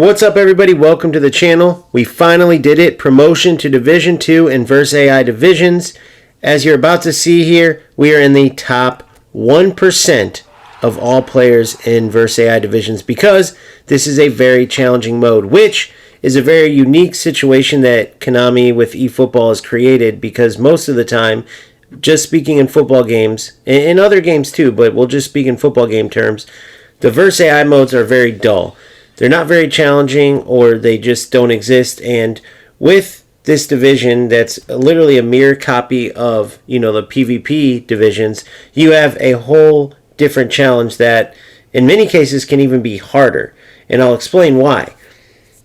What's up, everybody? Welcome to the channel. We finally did it. Promotion to Division 2 in Verse AI divisions. As you're about to see here, we are in the top 1% of all players in Verse AI divisions because this is a very challenging mode, which is a very unique situation that Konami with eFOOTBALL has created, because most of the time, just speaking in football games, in other games too, but we'll just speak in football game terms, the Verse AI modes are very dull. They're not very challenging, or they just don't exist. And with this division that's literally a mirror copy of, the PvP divisions, you have a whole different challenge that in many cases can even be harder. And I'll explain why.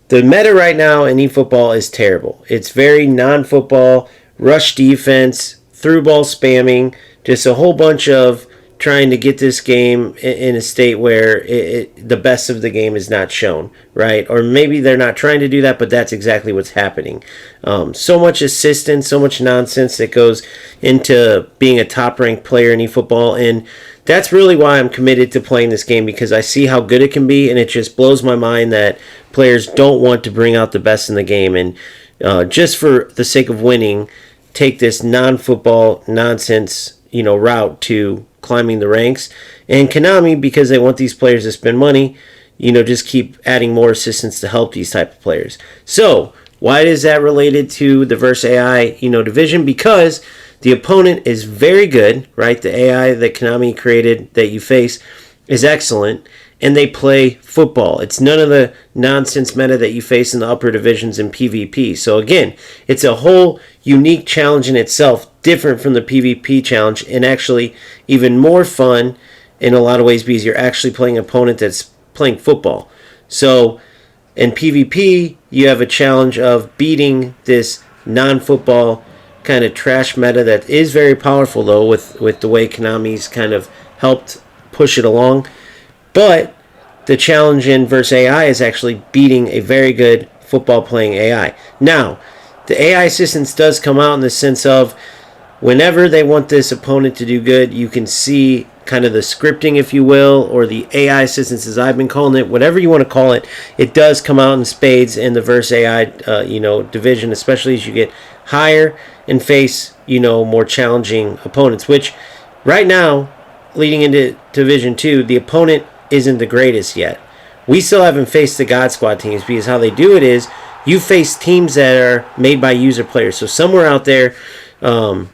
The meta right now in eFOOTBALL is terrible. It's very non-football, rush defense, through ball spamming, just a whole bunch of trying to get this game in a state where the best of the game is not shown, right? Or maybe they're not trying to do that, but that's exactly what's happening. So much assistance, so much nonsense that goes into being a top-ranked player in eFOOTBALL, and that's really why I'm committed to playing this game, because I see how good it can be, and it just blows my mind that players don't want to bring out the best in the game, and just for the sake of winning, take this non-football nonsense, route to climbing the ranks. And Konami, because they want these players to spend money, just keep adding more assistance to help these type of players. So why is that related to the Verse AI division? Because the opponent is very good, right? The AI that Konami created that you face is excellent, and they play football. It's none of the nonsense meta that you face in the upper divisions in PvP. So again, it's a whole unique challenge in itself, different from the PvP challenge, and actually even more fun in a lot of ways because you're actually playing an opponent that's playing football. So in PvP, you have a challenge of beating this non-football kind of trash meta that is very powerful, though, with the way Konami's kind of helped push it along. But the challenge in Verse AI is actually beating a very good football playing AI. Now, the AI assistance does come out in the sense of whenever they want this opponent to do good, you can see kind of the scripting, if you will, or the AI assistance, as I've been calling it, whatever you want to call it. It does come out in spades in the Verse AI, division, especially as you get higher and face, more challenging opponents. Which, right now, leading into Division 2, the opponent isn't the greatest yet. We still haven't faced the God Squad teams, because how they do it is you face teams that are made by user players. So somewhere out there, I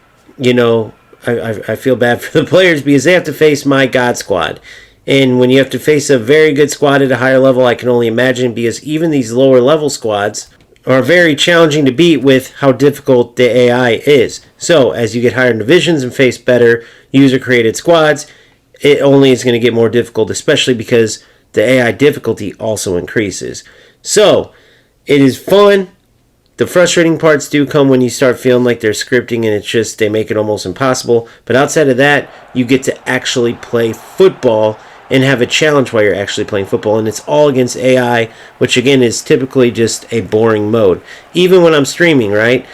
feel bad for the players because they have to face my God Squad. And when you have to face a very good squad at a higher level, I can only imagine, because even these lower level squads are very challenging to beat with how difficult the AI is. So as you get higher in divisions and face better user-created squads, it only is going to get more difficult, especially because the AI difficulty also increases. So it is fun. The frustrating parts do come when you start feeling like they're scripting and it's just they make it almost impossible. But outside of that, you get to actually play football and have a challenge while you're actually playing football. And it's all against AI, which again is typically just a boring mode. Even when I'm streaming, right?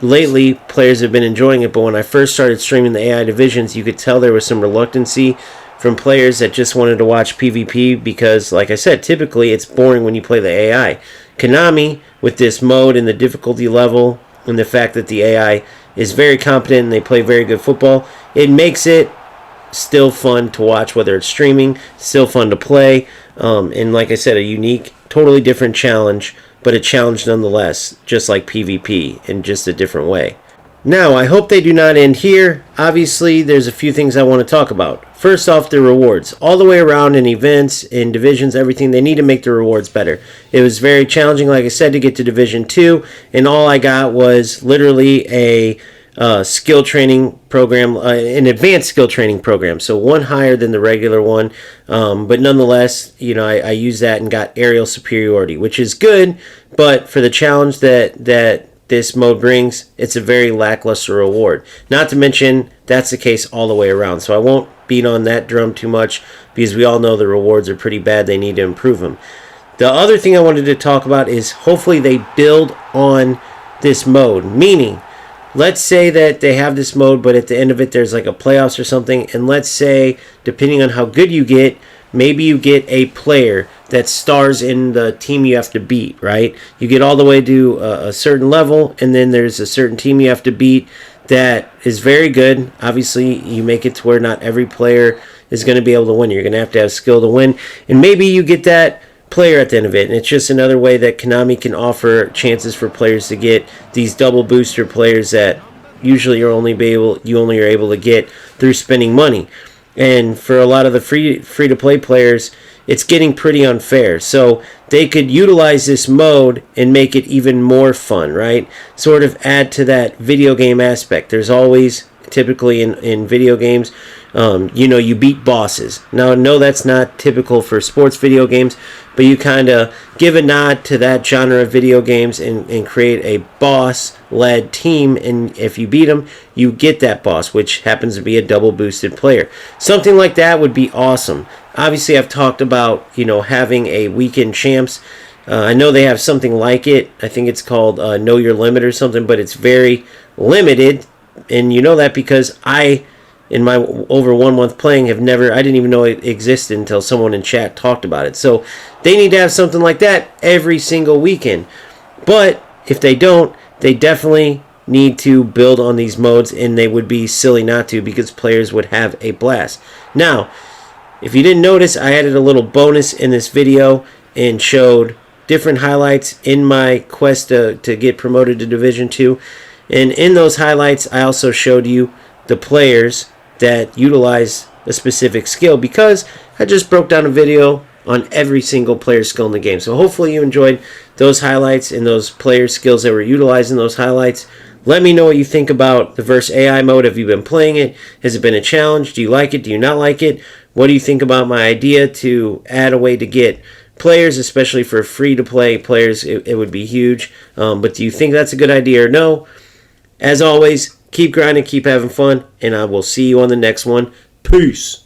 Lately, players have been enjoying it, but when I first started streaming the AI divisions, you could tell there was some reluctancy from players that just wanted to watch PvP because, like I said, typically it's boring when you play the AI. Konami, with this mode and the difficulty level and the fact that the AI is very competent and they play very good football, it makes it still fun to watch, whether it's streaming, still fun to play, and like I said, a unique, totally different challenge, but a challenge nonetheless, just like PvP, in just a different way. Now, I hope they do not end here. Obviously, there's a few things I want to talk about. First off, the rewards. All the way around in events, in divisions, everything, they need to make the rewards better. It was very challenging, like I said, to get to Division 2, and all I got was literally a skill training program, an advanced skill training program, so one higher than the regular one, but nonetheless, I used that and got aerial superiority, which is good, but for the challenge that this mode brings, it's a very lackluster reward. Not to mention, that's the case all the way around, so I won't beat on that drum too much, because we all know the rewards are pretty bad. They need to improve them. The other thing I wanted to talk about is hopefully they build on this mode, meaning, let's say that they have this mode, but at the end of it, there's like a playoffs or something. And let's say, depending on how good you get, maybe you get a player that stars in the team you have to beat, right? You get all the way to a certain level, and then there's a certain team you have to beat that is very good. Obviously, you make it to where not every player is going to be able to win. You're going to have skill to win, and maybe you get that player at the end of it. And it's just another way that Konami can offer chances for players to get these double booster players that usually you only are able to get through spending money. And for a lot of the free to play players, it's getting pretty unfair. So they could utilize this mode and make it even more fun, right? Sort of add to that video game aspect. There's always, typically in video games, you beat bosses. Now, no, that's not typical for sports video games, but you kind of give a nod to that genre of video games and create a boss-led team, and if you beat them, you get that boss, which happens to be a double-boosted player. Something like that would be awesome. Obviously, I've talked about, having a weekend champs. I know they have something like it. I think it's called Know Your Limit or something, but it's very limited, and you know that because in my over 1 month playing, I didn't even know it existed until someone in chat talked about it. So they need to have something like that every single weekend. But if they don't, they definitely need to build on these modes, and they would be silly not to, because players would have a blast. Now, if you didn't notice, I added a little bonus in this video and showed different highlights in my quest to get promoted to Division 2. And in those highlights, I also showed you the players that utilize a specific skill, because I just broke down a video on every single player skill in the game. So hopefully you enjoyed those highlights and those player skills that were utilized in those highlights. Let me know what you think about the Verse AI mode. Have you been playing it? Has it been a challenge? Do you like it? Do you not like it? What do you think about my idea to add a way to get players, especially for free-to-play players? It would be huge. But do you think that's a good idea or no? As always, keep grinding, keep having fun, and I will see you on the next one. Peace.